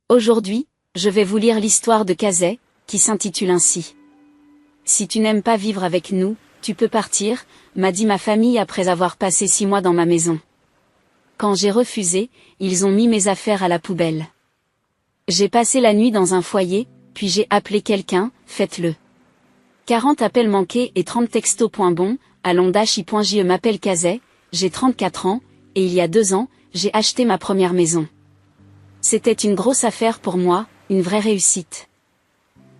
Aujourd'hui, je vais vous lire l'histoire de Kazé, qui s'intitule ainsi. Si tu n'aimes pas vivre avec nous, tu peux partir, m'a dit ma famille après avoir passé 6 mois dans ma maison. Quand j'ai refusé, ils ont mis mes affaires à la poubelle. J'ai passé la nuit dans un foyer, puis j'ai appelé quelqu'un, faites-le. 40 appels manqués et 30 textos. Bon, allons-je m'appelle Kazé, j'ai 34 ans, et il y a 2 ans, j'ai acheté ma première maison. C'était une grosse affaire pour moi, une vraie réussite.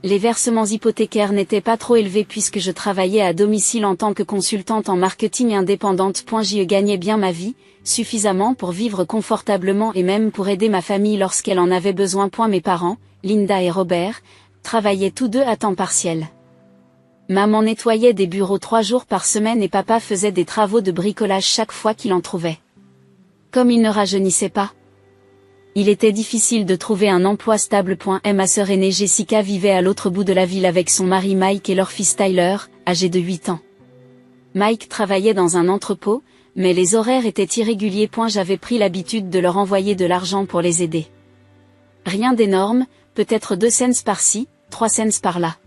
Les versements hypothécaires n'étaient pas trop élevés puisque je travaillais à domicile en tant que consultante en marketing indépendante. Je gagnais bien ma vie, suffisamment pour vivre confortablement et même pour aider ma famille lorsqu'elle en avait besoin. Mes parents, Linda et Robert, travaillaient tous deux à temps partiel. Maman nettoyait des bureaux 3 jours par semaine et papa faisait des travaux de bricolage chaque fois qu'il en trouvait. Comme il ne rajeunissait pas, il était difficile de trouver un emploi stable. Ma sœur aînée Jessica vivait à l'autre bout de la ville avec son mari Mike et leur fils Tyler, âgé de 8 ans. Mike travaillait dans un entrepôt, mais les horaires étaient irréguliers. J'avais pris l'habitude de leur envoyer de l'argent pour les aider. Rien d'énorme, peut-être 2 cents par-ci, 3 cents par-là.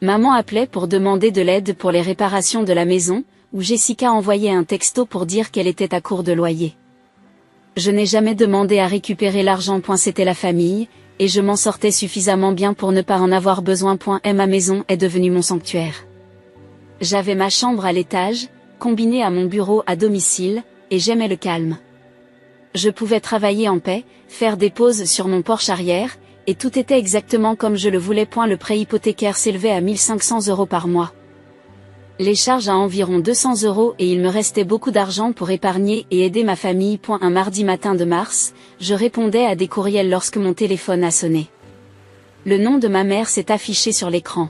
Maman appelait pour demander de l'aide pour les réparations de la maison, ou Jessica envoyait un texto pour dire qu'elle était à court de loyer. Je n'ai jamais demandé à récupérer l'argent. C'était la famille, et je m'en sortais suffisamment bien pour ne pas en avoir besoin. Ma maison est devenue mon sanctuaire. J'avais ma chambre à l'étage, combinée à mon bureau à domicile, et j'aimais le calme. Je pouvais travailler en paix, faire des pauses sur mon porche arrière, et tout était exactement comme je le voulais. Le prêt hypothécaire s'élevait à 1 500 € par mois. Les charges à environ 200 € et il me restait beaucoup d'argent pour épargner et aider ma famille. Un mardi matin de mars, je répondais à des courriels lorsque mon téléphone a sonné. Le nom de ma mère s'est affiché sur l'écran.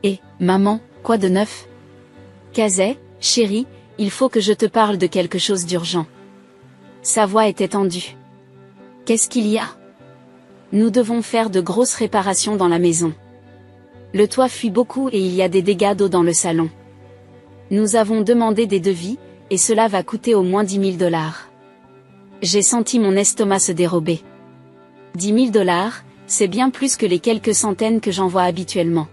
Et, maman, quoi de neuf? Kazé, chérie, il faut que je te parle de quelque chose d'urgent. Sa voix était tendue. Qu'est-ce qu'il y a? Nous devons faire de grosses réparations dans la maison. Le toit fuit beaucoup et il y a des dégâts d'eau dans le salon. Nous avons demandé des devis, et cela va coûter au moins 10 000 $. J'ai senti mon estomac se dérober. 10 000 $, c'est bien plus que les quelques centaines que j'envoie habituellement.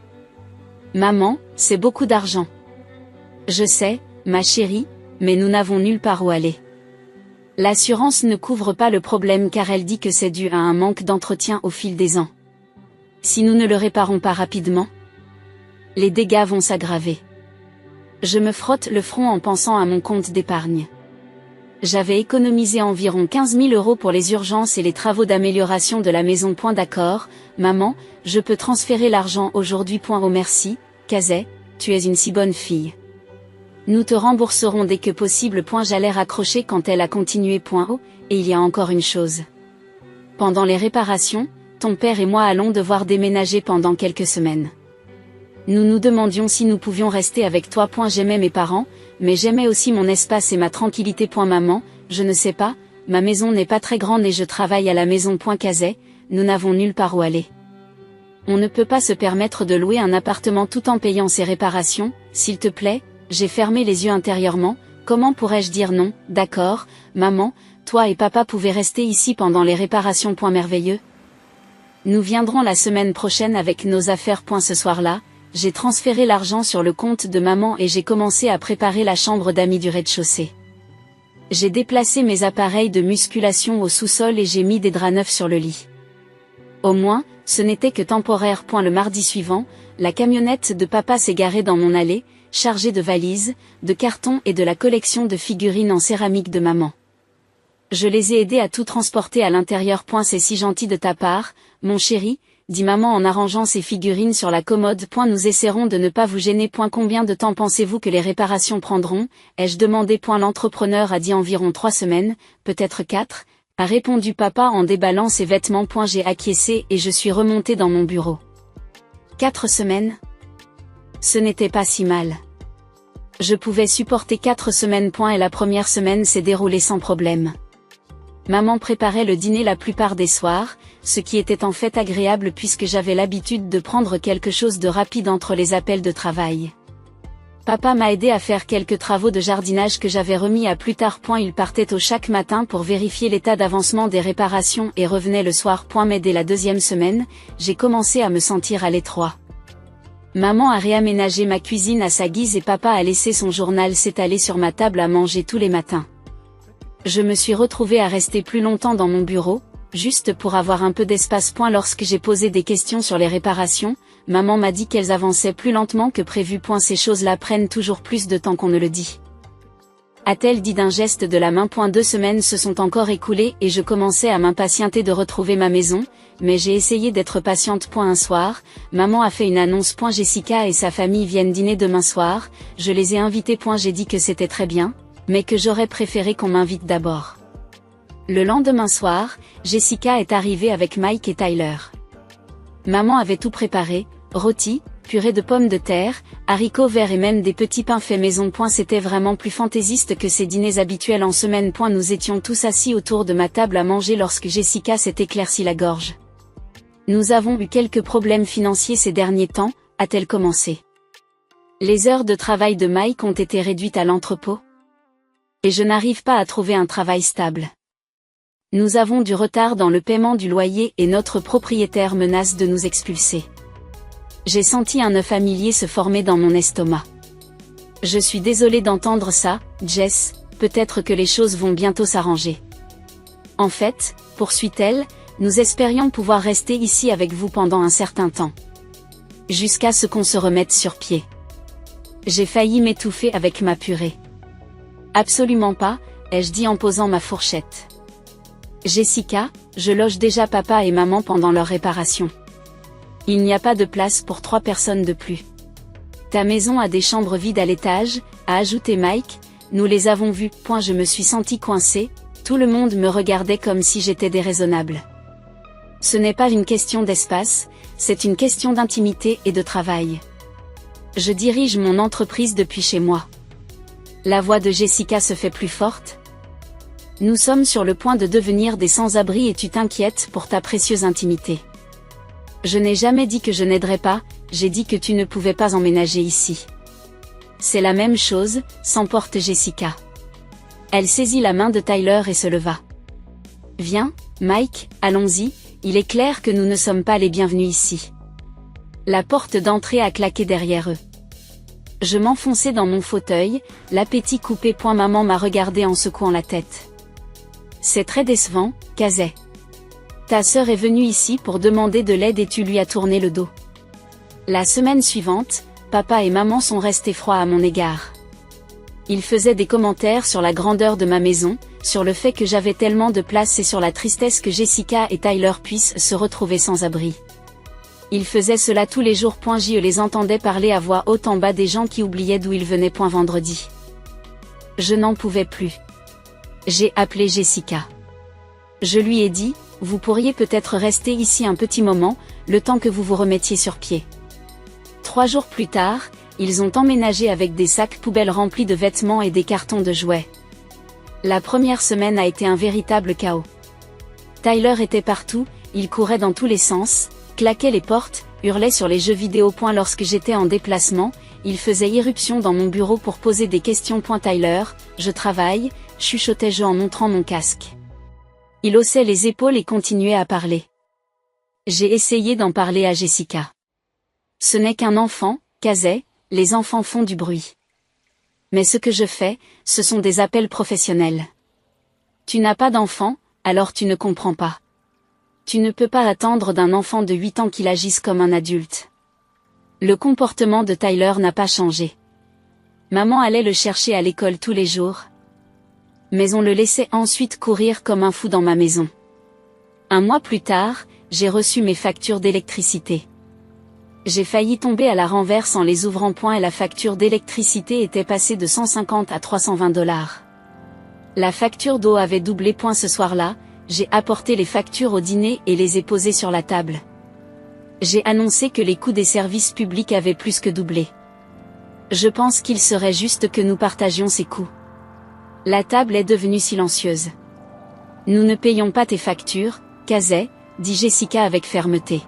Maman, c'est beaucoup d'argent. Je sais, ma chérie, mais nous n'avons nulle part où aller. L'assurance ne couvre pas le problème car elle dit que c'est dû à un manque d'entretien au fil des ans. Si nous ne le réparons pas rapidement, les dégâts vont s'aggraver. Je me frotte le front en pensant à mon compte d'épargne. J'avais économisé environ 15 000 € pour les urgences et les travaux d'amélioration de la maison. D'accord, maman, je peux transférer l'argent aujourd'hui. Oh merci, Kazé, tu es une si bonne fille. Nous te rembourserons dès que possible. J'allais raccrocher quand elle a continué. Oh, et il y a encore une chose. Pendant les réparations, ton père et moi allons devoir déménager pendant quelques semaines. Nous nous demandions si nous pouvions rester avec toi. J'aimais mes parents, mais j'aimais aussi mon espace et ma tranquillité. Maman, je ne sais pas, ma maison n'est pas très grande et je travaille à la maison. Kazé, nous n'avons nulle part où aller. On ne peut pas se permettre de louer un appartement tout en payant ses réparations, s'il te plaît. J'ai fermé les yeux intérieurement, comment pourrais-je dire non? D'accord, maman, toi et papa pouvez rester ici pendant les réparations. Merveilleux. Nous viendrons la semaine prochaine avec nos affaires. Ce soir-là, j'ai transféré l'argent sur le compte de maman et j'ai commencé à préparer la chambre d'amis du rez-de-chaussée. J'ai déplacé mes appareils de musculation au sous-sol et j'ai mis des draps neufs sur le lit. Au moins, ce n'était que temporaire. Le mardi suivant, la camionnette de papa s'est garée dans mon allée, chargée de valises, de cartons et de la collection de figurines en céramique de maman. Je les ai aidés à tout transporter à l'intérieur. C'est si gentil de ta part, mon chéri, dit maman en arrangeant ses figurines sur la commode. Nous essaierons de ne pas vous gêner. Combien de temps pensez-vous que les réparations prendront? Ai-je demandé. L'entrepreneur a dit environ 3 semaines, peut-être 4, a répondu papa en déballant ses vêtements. J'ai acquiescé et je suis remontée dans mon bureau. 4 semaines? Ce n'était pas si mal. Je pouvais supporter 4 semaines. Et la première semaine s'est déroulée sans problème. Maman préparait le dîner la plupart des soirs, ce qui était en fait agréable puisque j'avais l'habitude de prendre quelque chose de rapide entre les appels de travail. Papa m'a aidé à faire quelques travaux de jardinage que j'avais remis à plus tard. Il partait tôt chaque matin pour vérifier l'état d'avancement des réparations et revenait le soir. Mais dès la deuxième semaine, j'ai commencé à me sentir à l'étroit. Maman a réaménagé ma cuisine à sa guise et papa a laissé son journal s'étaler sur ma table à manger tous les matins. Je me suis retrouvée à rester plus longtemps dans mon bureau, juste pour avoir un peu d'espace. Lorsque j'ai posé des questions sur les réparations, maman m'a dit qu'elles avançaient plus lentement que prévu. Ces choses-là prennent toujours plus de temps qu'on ne le dit. A-t-elle dit d'un geste de la main. 2 semaines se sont encore écoulées et je commençais à m'impatienter de retrouver ma maison, mais j'ai essayé d'être patiente. Un soir, maman a fait une annonce. Jessica et sa famille viennent dîner demain soir, je les ai invités. J'ai dit que c'était très bien, mais que j'aurais préféré qu'on m'invite d'abord. Le lendemain soir, Jessica est arrivée avec Mike et Tyler. Maman avait tout préparé, rôti, purée de pommes de terre, haricots verts et même des petits pains faits maison. C'était vraiment plus fantaisiste que ces dîners habituels en semaine. Nous étions tous assis autour de ma table à manger lorsque Jessica s'est éclairci la gorge. Nous avons eu quelques problèmes financiers ces derniers temps, a-t-elle commencé. Les heures de travail de Mike ont été réduites à l'entrepôt. Et je n'arrive pas à trouver un travail stable. Nous avons du retard dans le paiement du loyer et notre propriétaire menace de nous expulser. J'ai senti un nœud familier se former dans mon estomac. Je suis désolée d'entendre ça, Jess, peut-être que les choses vont bientôt s'arranger. En fait, poursuit-elle, nous espérions pouvoir rester ici avec vous pendant un certain temps. Jusqu'à ce qu'on se remette sur pied. J'ai failli m'étouffer avec ma purée. Absolument pas, ai-je dit en posant ma fourchette. Jessica, je loge déjà papa et maman pendant leur réparation. Il n'y a pas de place pour 3 personnes de plus. Ta maison a des chambres vides à l'étage, a ajouté Mike, nous les avons vues. Je me suis sentie coincée, tout le monde me regardait comme si j'étais déraisonnable. Ce n'est pas une question d'espace, c'est une question d'intimité et de travail. Je dirige mon entreprise depuis chez moi. La voix de Jessica se fait plus forte. Nous sommes sur le point de devenir des sans-abri et tu t'inquiètes pour ta précieuse intimité. Je n'ai jamais dit que je n'aiderais pas, j'ai dit que tu ne pouvais pas emménager ici. C'est la même chose, s'emporte Jessica. Elle saisit la main de Tyler et se leva. Viens, Mike, allons-y, il est clair que nous ne sommes pas les bienvenus ici. La porte d'entrée a claqué derrière eux. Je m'enfonçais dans mon fauteuil, l'appétit coupé. Maman m'a regardé en secouant la tête. C'est très décevant, Casey. Ta sœur est venue ici pour demander de l'aide et tu lui as tourné le dos. La semaine suivante, papa et maman sont restés froids à mon égard. Ils faisaient des commentaires sur la grandeur de ma maison, sur le fait que j'avais tellement de place et sur la tristesse que Jessica et Tyler puissent se retrouver sans abri. Ils faisaient cela tous les jours. Je les entendais parler à voix haute en bas des gens qui oubliaient d'où ils venaient. Vendredi. Je n'en pouvais plus. J'ai appelé Jessica. Je lui ai dit, vous pourriez peut-être rester ici un petit moment, le temps que vous vous remettiez sur pied. 3 jours plus tard, ils ont emménagé avec des sacs poubelles remplis de vêtements et des cartons de jouets. La première semaine a été un véritable chaos. Tyler était partout, il courait dans tous les sens, claquait les portes, hurlait sur les jeux vidéo. Lorsque j'étais en déplacement, il faisait irruption dans mon bureau pour poser des questions. Tyler, je travaille, chuchotais-je en montrant mon casque. Il haussait les épaules et continuait à parler. J'ai essayé d'en parler à Jessica. Ce n'est qu'un enfant, Casey, les enfants font du bruit. Mais ce que je fais, ce sont des appels professionnels. Tu n'as pas d'enfant, alors tu ne comprends pas. Tu ne peux pas attendre d'un enfant de 8 ans qu'il agisse comme un adulte. Le comportement de Tyler n'a pas changé. Maman allait le chercher à l'école tous les jours. Mais on le laissait ensuite courir comme un fou dans ma maison. 1 mois plus tard, j'ai reçu mes factures d'électricité. J'ai failli tomber à la renverse en les ouvrant. Et la facture d'électricité était passée de 150 à 320 $. La facture d'eau avait doublé. Ce soir-là, j'ai apporté les factures au dîner et les ai posées sur la table. J'ai annoncé que les coûts des services publics avaient plus que doublé. Je pense qu'il serait juste que nous partagions ces coûts. La table est devenue silencieuse. Nous ne payons pas tes factures, Casey, dit Jessica avec fermeté.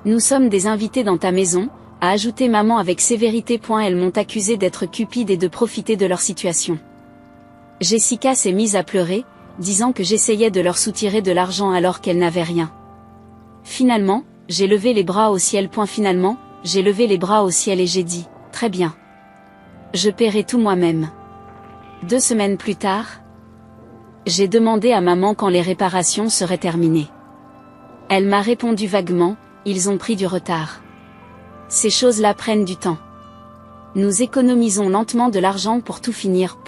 Nous sommes des invités dans ta maison, a ajouté maman avec sévérité. Elles m'ont accusé d'être cupide et de profiter de leur situation. Jessica s'est mise à pleurer, disant que j'essayais de leur soutirer de l'argent alors qu'elles n'avaient rien. Finalement, j'ai levé les bras au ciel. Finalement, j'ai levé les bras au ciel et j'ai dit, très bien. Je paierai tout moi-même. 2 semaines plus tard, j'ai demandé à maman quand les réparations seraient terminées. Elle m'a répondu vaguement, ils ont pris du retard. Ces choses-là prennent du temps. Nous économisons lentement de l'argent pour tout finir.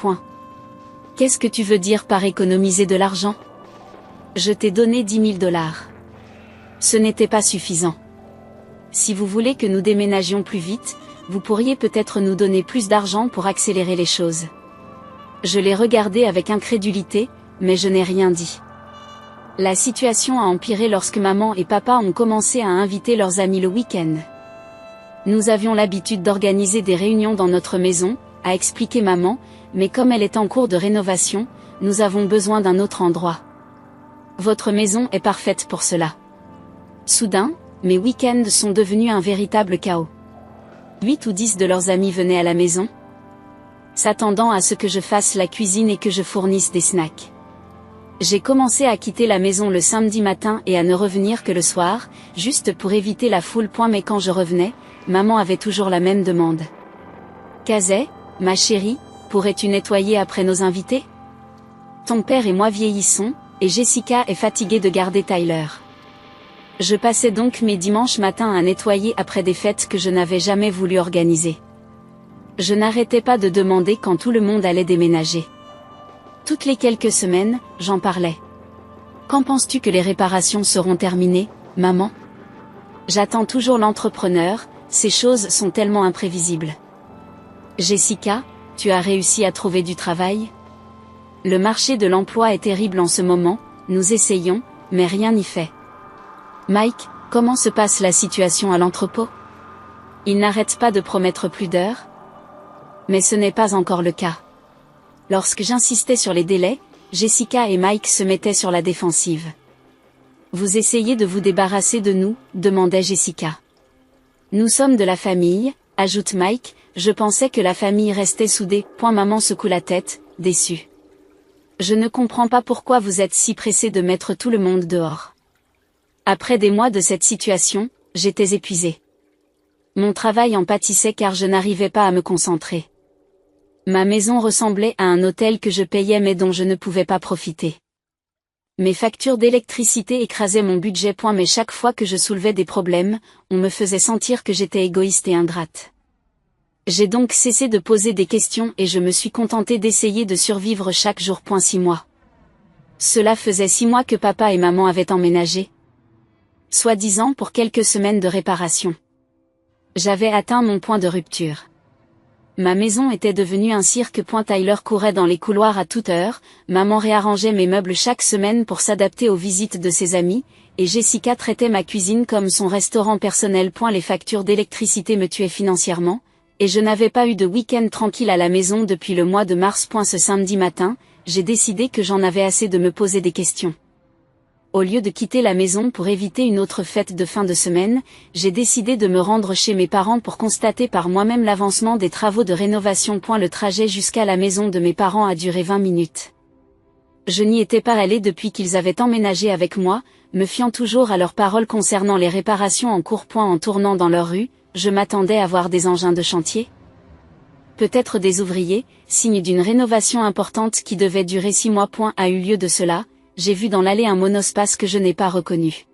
Qu'est-ce que tu veux dire par économiser de l'argent? Je t'ai donné 10 000 $. Ce n'était pas suffisant. Si vous voulez que nous déménagions plus vite, vous pourriez peut-être nous donner plus d'argent pour accélérer les choses. Je l'ai regardé avec incrédulité, mais je n'ai rien dit. La situation a empiré lorsque maman et papa ont commencé à inviter leurs amis le week-end. Nous avions l'habitude d'organiser des réunions dans notre maison, a expliqué maman, mais comme elle est en cours de rénovation, nous avons besoin d'un autre endroit. Votre maison est parfaite pour cela. Soudain, mes week-ends sont devenus un véritable chaos. 8 ou 10 de leurs amis venaient à la maison, s'attendant à ce que je fasse la cuisine et que je fournisse des snacks. J'ai commencé à quitter la maison le samedi matin et à ne revenir que le soir, juste pour éviter la foule. Mais quand je revenais, maman avait toujours la même demande. Kazé, ma chérie, pourrais-tu nettoyer après nos invités? Ton père et moi vieillissons, et Jessica est fatiguée de garder Tyler. Je passais donc mes dimanches matins à nettoyer après des fêtes que je n'avais jamais voulu organiser. Je n'arrêtais pas de demander quand tout le monde allait déménager. Toutes les quelques semaines, j'en parlais. Quand penses-tu que les réparations seront terminées, maman? J'attends toujours l'entrepreneur, ces choses sont tellement imprévisibles. Jessica, tu as réussi à trouver du travail? Le marché de l'emploi est terrible en ce moment, nous essayons, mais rien n'y fait. Mike, comment se passe la situation à l'entrepôt? Il n'arrête pas de promettre plus d'heures? Mais ce n'est pas encore le cas. Lorsque j'insistais sur les délais, Jessica et Mike se mettaient sur la défensive. Vous essayez de vous débarrasser de nous, demandait Jessica. Nous sommes de la famille, ajoute Mike, je pensais que la famille restait soudée. Maman secoue la tête, déçue. Je ne comprends pas pourquoi vous êtes si pressés de mettre tout le monde dehors. Après des mois de cette situation, j'étais épuisée. Mon travail en pâtissait car je n'arrivais pas à me concentrer. Ma maison ressemblait à un hôtel que je payais mais dont je ne pouvais pas profiter. Mes factures d'électricité écrasaient mon budget. Mais chaque fois que je soulevais des problèmes, on me faisait sentir que j'étais égoïste et ingrate. J'ai donc cessé de poser des questions et je me suis contentée d'essayer de survivre chaque jour. 6 mois. Cela faisait 6 mois que papa et maman avaient emménagé. Soi-disant pour quelques semaines de réparation. J'avais atteint mon point de rupture. Ma maison était devenue un cirque. Tyler courait dans les couloirs à toute heure, maman réarrangeait mes meubles chaque semaine pour s'adapter aux visites de ses amis, et Jessica traitait ma cuisine comme son restaurant personnel. Les factures d'électricité me tuaient financièrement, et je n'avais pas eu de week-end tranquille à la maison depuis le mois de mars. Ce samedi matin, j'ai décidé que j'en avais assez de me poser des questions. Au lieu de quitter la maison pour éviter une autre fête de fin de semaine, j'ai décidé de me rendre chez mes parents pour constater par moi-même l'avancement des travaux de rénovation. Le trajet jusqu'à la maison de mes parents a duré 20 minutes. Je n'y étais pas allée depuis qu'ils avaient emménagé avec moi, me fiant toujours à leurs paroles concernant les réparations en cours. En tournant dans leur rue, je m'attendais à voir des engins de chantier. Peut-être des ouvriers, signe d'une rénovation importante qui devait durer 6 mois. A eu lieu de cela. J'ai vu dans l'allée un monospace que je n'ai pas reconnu.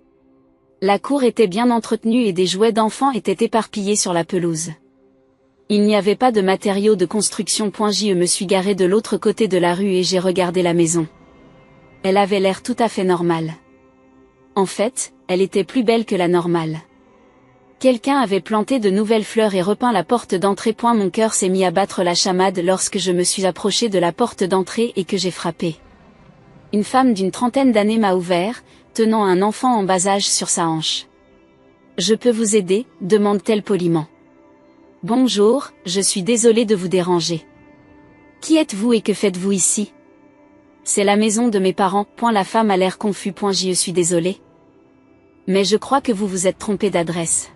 La cour était bien entretenue et des jouets d'enfants étaient éparpillés sur la pelouse. Il n'y avait pas de matériaux de construction. Je me suis garée de l'autre côté de la rue et j'ai regardé la maison. Elle avait l'air tout à fait normale. En fait, elle était plus belle que la normale. Quelqu'un avait planté de nouvelles fleurs et repeint la porte d'entrée. Mon cœur s'est mis à battre la chamade lorsque je me suis approchée de la porte d'entrée et que j'ai frappé. Une femme d'une trentaine d'années m'a ouvert, tenant un enfant en bas âge sur sa hanche. « Je peux vous aider ?» demande-t-elle poliment. « Bonjour, je suis désolée de vous déranger. Qui êtes-vous et que faites-vous ici ?»« C'est la maison de mes parents. » La femme a l'air confus. « Je suis désolée. Mais je crois que vous vous êtes trompé d'adresse.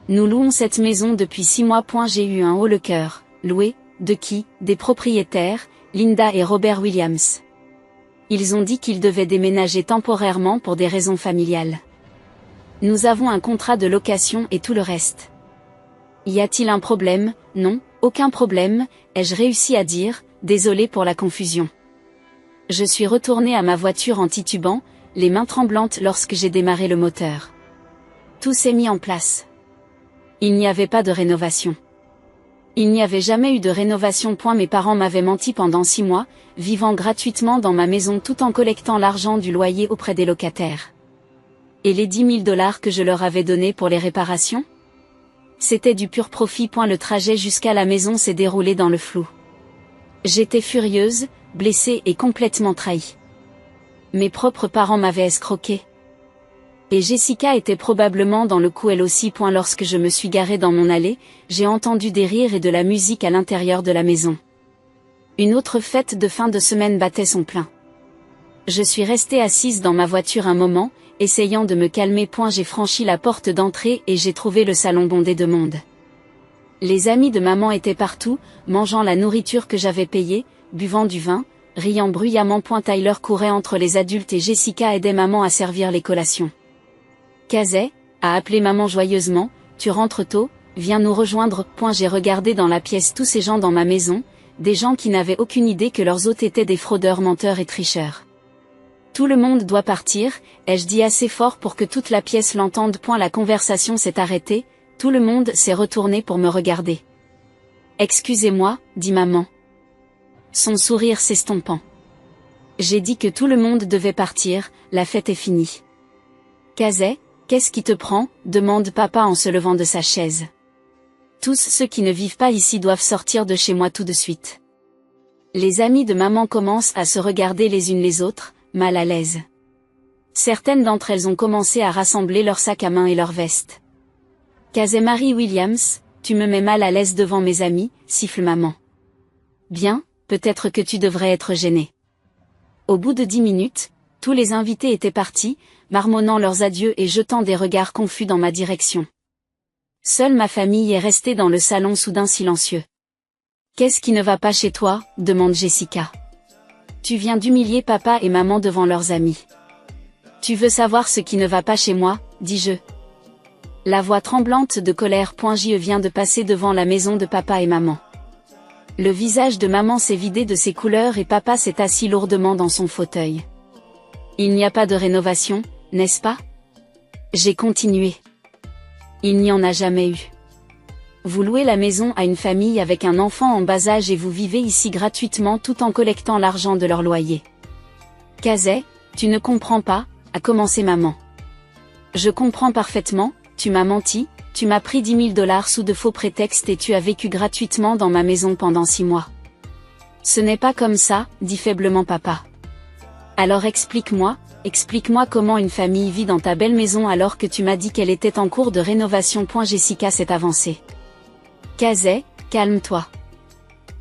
Nous louons cette maison depuis 6 mois. J'ai eu un haut le cœur. Loué, de qui? Des propriétaires, Linda et Robert Williams. Ils ont dit qu'ils devaient déménager temporairement pour des raisons familiales. Nous avons un contrat de location et tout le reste. Y a-t-il un problème? Non, aucun problème, ai-je réussi à dire, désolé pour la confusion. Je suis retourné à ma voiture en titubant, les mains tremblantes lorsque j'ai démarré le moteur. Tout s'est mis en place. Il n'y avait pas de rénovation. Il n'y avait jamais eu de rénovation. Mes parents m'avaient menti pendant 6 mois, vivant gratuitement dans ma maison tout en collectant l'argent du loyer auprès des locataires. Et les 10 000 $ que je leur avais donnés pour les réparations? C'était du pur profit. Le trajet jusqu'à la maison s'est déroulé dans le flou. J'étais furieuse, blessée et complètement trahie. Mes propres parents m'avaient escroqué. Et Jessica était probablement dans le coup elle aussi. Lorsque je me suis garée dans mon allée, j'ai entendu des rires et de la musique à l'intérieur de la maison. Une autre fête de fin de semaine battait son plein. Je suis restée assise dans ma voiture un moment, essayant de me calmer. J'ai franchi la porte d'entrée et j'ai trouvé le salon bondé de monde. Les amis de maman étaient partout, mangeant la nourriture que j'avais payée, buvant du vin, riant bruyamment. Tyler courait entre les adultes et Jessica aidait maman à servir les collations. Casey, a appelé maman joyeusement, tu rentres tôt, viens nous rejoindre. J'ai regardé dans la pièce tous ces gens dans ma maison, des gens qui n'avaient aucune idée que leurs hôtes étaient des fraudeurs, menteurs et tricheurs. Tout le monde doit partir, ai-je dit assez fort pour que toute la pièce l'entende. La conversation s'est arrêtée, tout le monde s'est retourné pour me regarder. Excusez-moi, dit maman. Son sourire s'estompant. J'ai dit que tout le monde devait partir, la fête est finie. Casey, qu'est-ce qui te prend? Demande papa en se levant de sa chaise. Tous ceux qui ne vivent pas ici doivent sortir de chez moi tout de suite. Les amies de maman commencent à se regarder les unes les autres, mal à l'aise. Certaines d'entre elles ont commencé à rassembler leurs sacs à main et leurs vestes. Casey Marie Williams, tu me mets mal à l'aise devant mes amis, siffle maman. Bien, peut-être que tu devrais être gênée. Au bout de 10 minutes, tous les invités étaient partis, marmonnant leurs adieux et jetant des regards confus dans ma direction. Seule ma famille est restée dans le salon soudain silencieux. Qu'est-ce qui ne va pas chez toi? Demande Jessica. Tu viens d'humilier papa et maman devant leurs amis. Tu veux savoir ce qui ne va pas chez moi, dis-je. La voix tremblante de colère. Je viens de passer devant la maison de papa et maman. Le visage de maman s'est vidé de ses couleurs et papa s'est assis lourdement dans son fauteuil. Il n'y a pas de rénovation, n'est-ce pas? J'ai continué. Il n'y en a jamais eu. Vous louez la maison à une famille avec un enfant en bas âge et vous vivez ici gratuitement tout en collectant l'argent de leur loyer. Casey, tu ne comprends pas, a commencé maman. Je comprends parfaitement, tu m'as menti, tu m'as pris 10 000 $ sous de faux prétextes et tu as vécu gratuitement dans ma maison pendant 6 mois. Ce n'est pas comme ça, dit faiblement papa. Alors explique-moi comment une famille vit dans ta belle maison alors que tu m'as dit qu'elle était en cours de rénovation. Jessica s'est avancée. Casey, calme-toi.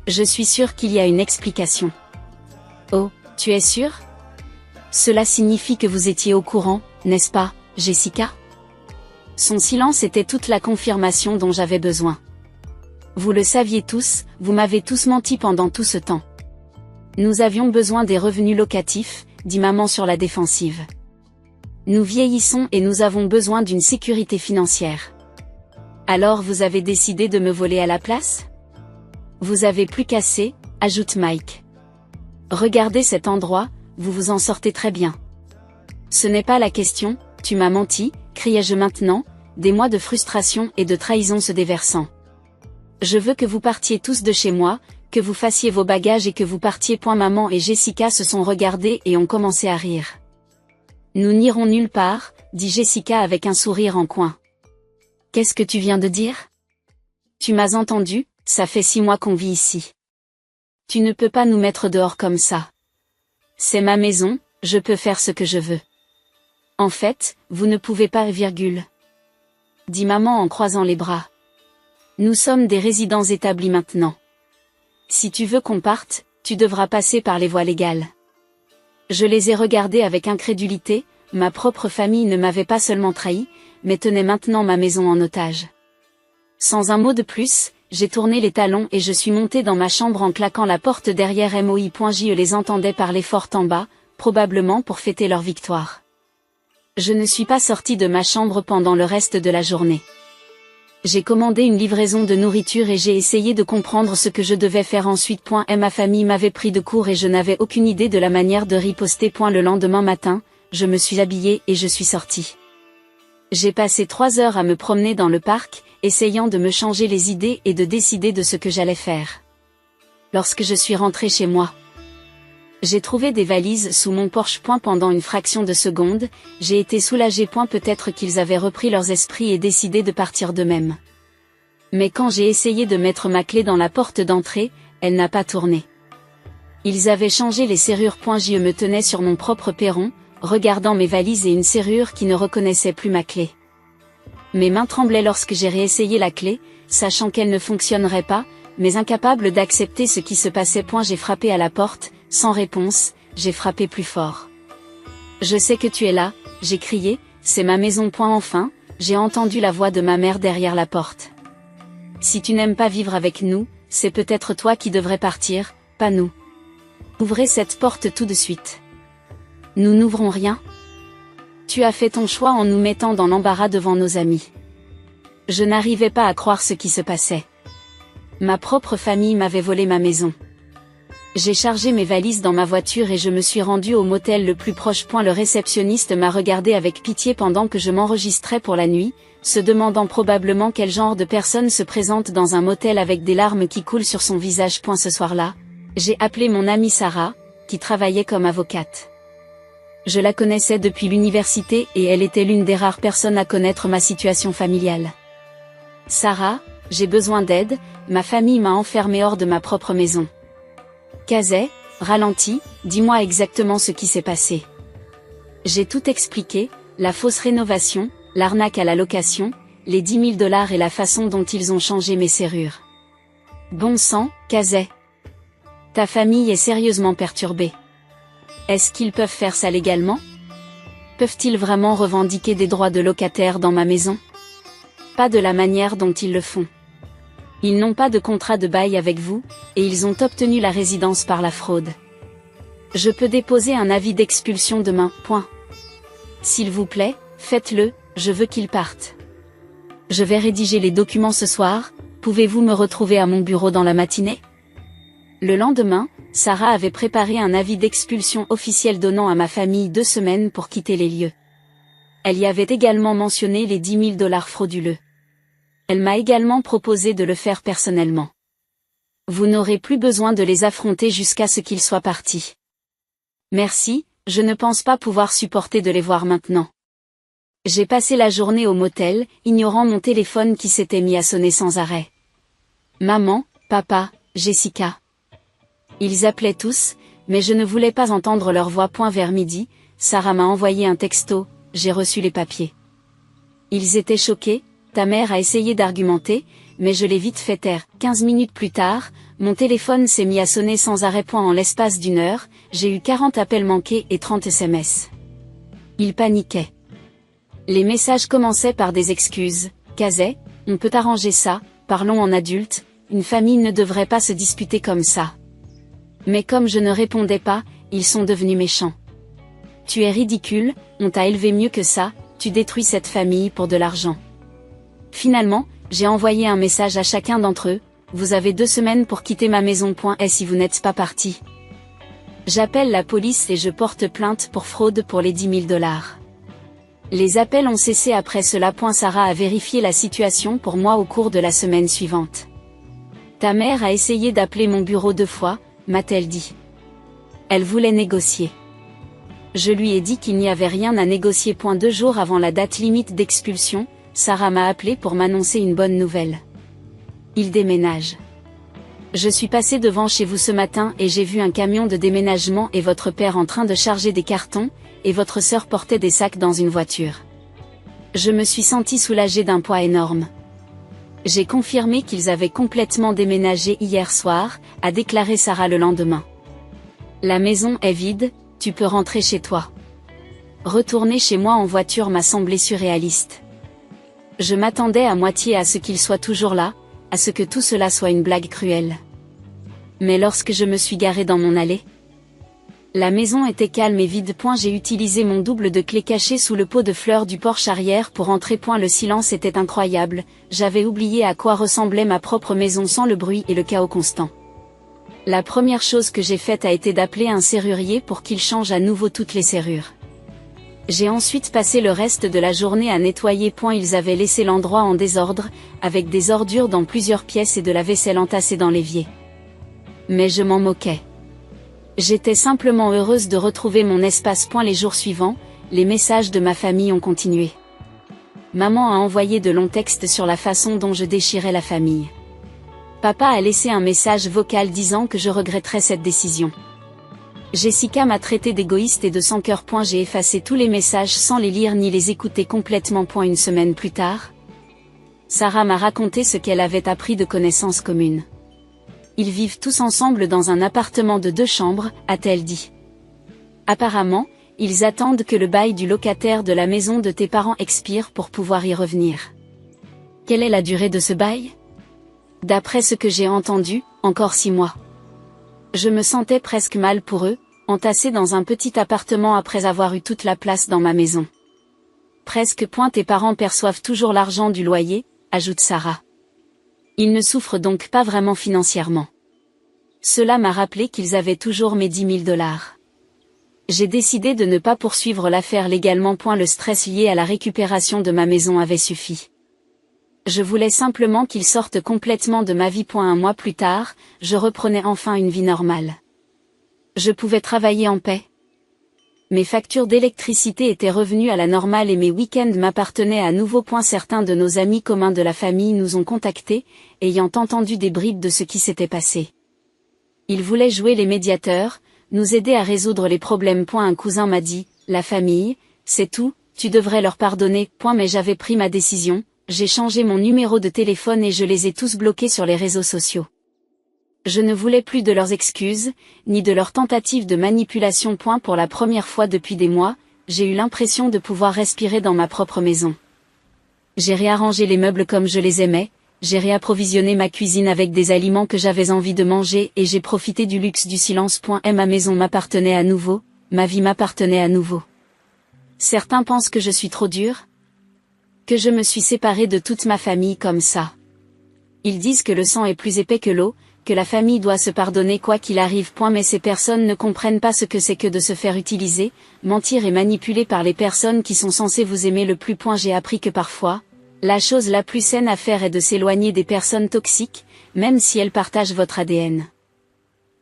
Je suis sûre qu'il y a une explication. Oh, tu es sûre? Cela signifie que vous étiez au courant, n'est-ce pas, Jessica? Son silence était toute la confirmation dont j'avais besoin. Vous le saviez tous, vous m'avez tous menti pendant tout ce temps. Nous avions besoin des revenus locatifs, dit maman sur la défensive. Nous vieillissons et nous avons besoin d'une sécurité financière. Alors vous avez décidé de me voler à la place? Vous avez plus qu'assez, ajoute Mike. Regardez cet endroit, vous vous en sortez très bien. Ce n'est pas la question, tu m'as menti, criai-je maintenant, des mois de frustration et de trahison se déversant. Je veux que vous partiez tous de chez moi, que vous fassiez vos bagages et que vous partiez. Maman et Jessica se sont regardées et ont commencé à rire. Nous n'irons nulle part, dit Jessica avec un sourire en coin. Qu'est-ce que tu viens de dire? Tu m'as entendu, ça fait 6 mois qu'on vit ici. Tu ne peux pas nous mettre dehors comme ça. C'est ma maison, je peux faire ce que je veux. En fait, vous ne pouvez pas, dit maman en croisant les bras. Nous sommes des résidents établis maintenant. Si tu veux qu'on parte, tu devras passer par les voies légales. Je les ai regardés avec incrédulité, ma propre famille ne m'avait pas seulement trahi, mais tenait maintenant ma maison en otage. Sans un mot de plus, j'ai tourné les talons et je suis montée dans ma chambre en claquant la porte derrière moi. Je les entendais parler fort en bas, probablement pour fêter leur victoire. Je ne suis pas sortie de ma chambre pendant le reste de la journée. J'ai commandé une livraison de nourriture et j'ai essayé de comprendre ce que je devais faire ensuite. Ma famille m'avait pris de court et je n'avais aucune idée de la manière de riposter. Le lendemain matin, je me suis habillée et je suis sortie. J'ai passé 3 heures à me promener dans le parc, essayant de me changer les idées et de décider de ce que j'allais faire. Lorsque je suis rentrée chez moi, j'ai trouvé des valises sous mon porche. Pendant une fraction de seconde, j'ai été soulagée. Peut-être qu'ils avaient repris leurs esprits et décidé de partir d'eux-mêmes. Mais quand j'ai essayé de mettre ma clé dans la porte d'entrée, elle n'a pas tourné. Ils avaient changé les serrures. Je me tenais sur mon propre perron, regardant mes valises et une serrure qui ne reconnaissait plus ma clé. Mes mains tremblaient lorsque j'ai réessayé la clé, sachant qu'elle ne fonctionnerait pas, mais incapable d'accepter ce qui se passait. J'ai frappé à la porte, sans réponse, j'ai frappé plus fort. Je sais que tu es là, j'ai crié, c'est ma maison. Enfin, j'ai entendu la voix de ma mère derrière la porte. Si tu n'aimes pas vivre avec nous, c'est peut-être toi qui devrais partir, pas nous. Ouvrez cette porte tout de suite. Nous n'ouvrons rien. Tu as fait ton choix en nous mettant dans l'embarras devant nos amis. Je n'arrivais pas à croire ce qui se passait. Ma propre famille m'avait volé ma maison. J'ai chargé mes valises dans ma voiture et je me suis rendue au motel le plus proche. Le réceptionniste m'a regardé avec pitié pendant que je m'enregistrais pour la nuit, se demandant probablement quel genre de personne se présente dans un motel avec des larmes qui coulent sur son visage. Ce soir-là, j'ai appelé mon amie Sarah, qui travaillait comme avocate. Je la connaissais depuis l'université et elle était l'une des rares personnes à connaître ma situation familiale. Sarah, j'ai besoin d'aide, ma famille m'a enfermée hors de ma propre maison. Kazé, ralentis, dis-moi exactement ce qui s'est passé. J'ai tout expliqué, la fausse rénovation, l'arnaque à la location, les $10 000 et la façon dont ils ont changé mes serrures. Bon sang, Kazé. Ta famille est sérieusement perturbée. Est-ce qu'ils peuvent faire ça légalement? Peuvent-ils vraiment revendiquer des droits de locataire dans ma maison? Pas de la manière dont ils le font. Ils n'ont pas de contrat de bail avec vous, et ils ont obtenu la résidence par la fraude. Je peux déposer un avis d'expulsion demain. S'il vous plaît, faites-le, je veux qu'ils partent. Je vais rédiger les documents ce soir, pouvez-vous me retrouver à mon bureau dans la matinée? Le lendemain, Sarah avait préparé un avis d'expulsion officiel donnant à ma famille 2 semaines pour quitter les lieux. Elle y avait également mentionné les $10 000 frauduleux. Elle m'a également proposé de le faire personnellement. Vous n'aurez plus besoin de les affronter jusqu'à ce qu'ils soient partis. Merci, je ne pense pas pouvoir supporter de les voir maintenant. J'ai passé la journée au motel, ignorant mon téléphone qui s'était mis à sonner sans arrêt. Maman, papa, Jessica. Ils appelaient tous, mais je ne voulais pas entendre leur voix. Vers midi, Sarah m'a envoyé un texto, j'ai reçu les papiers. Ils étaient choqués. Ta mère a essayé d'argumenter, mais je l'ai vite fait taire. 15 minutes plus tard, mon téléphone s'est mis à sonner sans arrêt. En l'espace d'1 heure, j'ai eu 40 appels manqués et 30 SMS. Ils paniquaient. Les messages commençaient par des excuses. Kazé, on peut arranger ça, parlons en adulte, une famille ne devrait pas se disputer comme ça. Mais comme je ne répondais pas, ils sont devenus méchants. Tu es ridicule, on t'a élevé mieux que ça, tu détruis cette famille pour de l'argent. Finalement, j'ai envoyé un message à chacun d'entre eux, vous avez 2 semaines pour quitter ma maison. Et si vous n'êtes pas parti? J'appelle la police et je porte plainte pour fraude pour les $10 000. Les appels ont cessé après cela. Sarah a vérifié la situation pour moi au cours de la semaine suivante. Ta mère a essayé d'appeler mon bureau 2 fois, m'a-t-elle dit. Elle voulait négocier. Je lui ai dit qu'il n'y avait rien à négocier. 2 jours avant la date limite d'expulsion, Sarah m'a appelé pour m'annoncer une bonne nouvelle. Il déménage. Je suis passé devant chez vous ce matin et j'ai vu un camion de déménagement et votre père en train de charger des cartons, et votre sœur portait des sacs dans une voiture. Je me suis sentie soulagée d'un poids énorme. J'ai confirmé qu'ils avaient complètement déménagé hier soir, a déclaré Sarah le lendemain. La maison est vide, tu peux rentrer chez toi. Retourner chez moi en voiture m'a semblé surréaliste. Je m'attendais à moitié à ce qu'il soit toujours là, à ce que tout cela soit une blague cruelle. Mais lorsque je me suis garé dans mon allée, la maison était calme et vide. J'ai utilisé mon double de clé caché sous le pot de fleurs du porche arrière pour entrer. Le silence était incroyable, j'avais oublié à quoi ressemblait ma propre maison sans le bruit et le chaos constant. La première chose que j'ai faite a été d'appeler un serrurier pour qu'il change à nouveau toutes les serrures. J'ai ensuite passé le reste de la journée à nettoyer. Ils avaient laissé l'endroit en désordre, avec des ordures dans plusieurs pièces et de la vaisselle entassée dans l'évier. Mais je m'en moquais. J'étais simplement heureuse de retrouver mon espace. Les jours suivants, les messages de ma famille ont continué. Maman a envoyé de longs textes sur la façon dont je déchirais la famille. Papa a laissé un message vocal disant que je regretterais cette décision. Jessica m'a traité d'égoïste et de sans cœur. J'ai effacé tous les messages sans les lire ni les écouter complètement. Une semaine plus tard, Sarah m'a raconté ce qu'elle avait appris de connaissances communes. Ils vivent tous ensemble dans un appartement de 2 chambres, a-t-elle dit. Apparemment, ils attendent que le bail du locataire de la maison de tes parents expire pour pouvoir y revenir. Quelle est la durée de ce bail? D'après ce que j'ai entendu, encore 6 mois. Je me sentais presque mal pour eux, entassés dans un petit appartement après avoir eu toute la place dans ma maison. Presque. Tes parents perçoivent toujours l'argent du loyer, ajoute Sarah. Ils ne souffrent donc pas vraiment financièrement. Cela m'a rappelé qu'ils avaient toujours mes 10 000 $. J'ai décidé de ne pas poursuivre l'affaire légalement. Le stress lié à la récupération de ma maison avait suffi. Je voulais simplement qu'ils sortent complètement de ma vie. Un mois plus tard, je reprenais enfin une vie normale. Je pouvais travailler en paix. Mes factures d'électricité étaient revenues à la normale et mes week-ends m'appartenaient à nouveau. Certains de nos amis communs de la famille nous ont contactés, ayant entendu des bribes de ce qui s'était passé. Ils voulaient jouer les médiateurs, nous aider à résoudre les problèmes. Un cousin m'a dit, la famille, c'est tout, tu devrais leur pardonner. Mais j'avais pris ma décision, j'ai changé mon numéro de téléphone et je les ai tous bloqués sur les réseaux sociaux. Je ne voulais plus de leurs excuses, ni de leurs tentatives de manipulation. Pour la première fois depuis des mois, j'ai eu l'impression de pouvoir respirer dans ma propre maison. J'ai réarrangé les meubles comme je les aimais, j'ai réapprovisionné ma cuisine avec des aliments que j'avais envie de manger et j'ai profité du luxe du silence. Ma maison m'appartenait à nouveau, ma vie m'appartenait à nouveau. Certains pensent que je suis trop dure, que je me suis séparée de toute ma famille comme ça. Ils disent que le sang est plus épais que l'eau, que la famille doit se pardonner quoi qu'il arrive. Mais ces personnes ne comprennent pas ce que c'est que de se faire utiliser, mentir et manipuler par les personnes qui sont censées vous aimer le plus. J'ai appris que parfois, la chose la plus saine à faire est de s'éloigner des personnes toxiques, même si elles partagent votre ADN.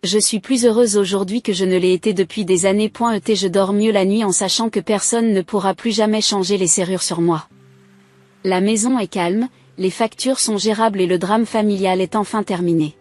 Je suis plus heureuse aujourd'hui que je ne l'ai été depuis des années. Je dors mieux la nuit en sachant que personne ne pourra plus jamais changer les serrures sur moi. La maison est calme, les factures sont gérables et le drame familial est enfin terminé.